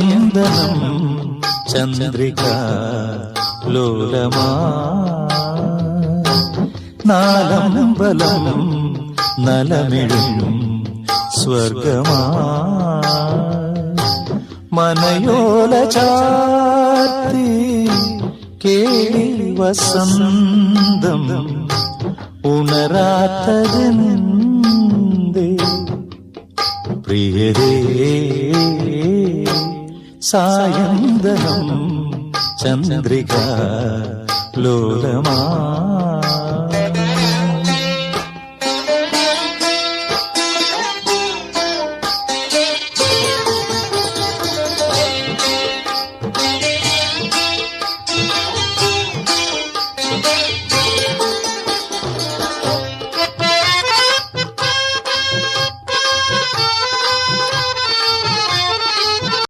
സായന്തനം ചന്ദ്രിക ലോലമാ നാലമ്പലം നലമിഴും സ്വർഗമാ മനയോല ചാർത്തി കേളി വസന്തം ഉണരാത്തതെന്തേ പ്രിയരേ സായന്തനം ചന്ദ്രിക ലോലമാ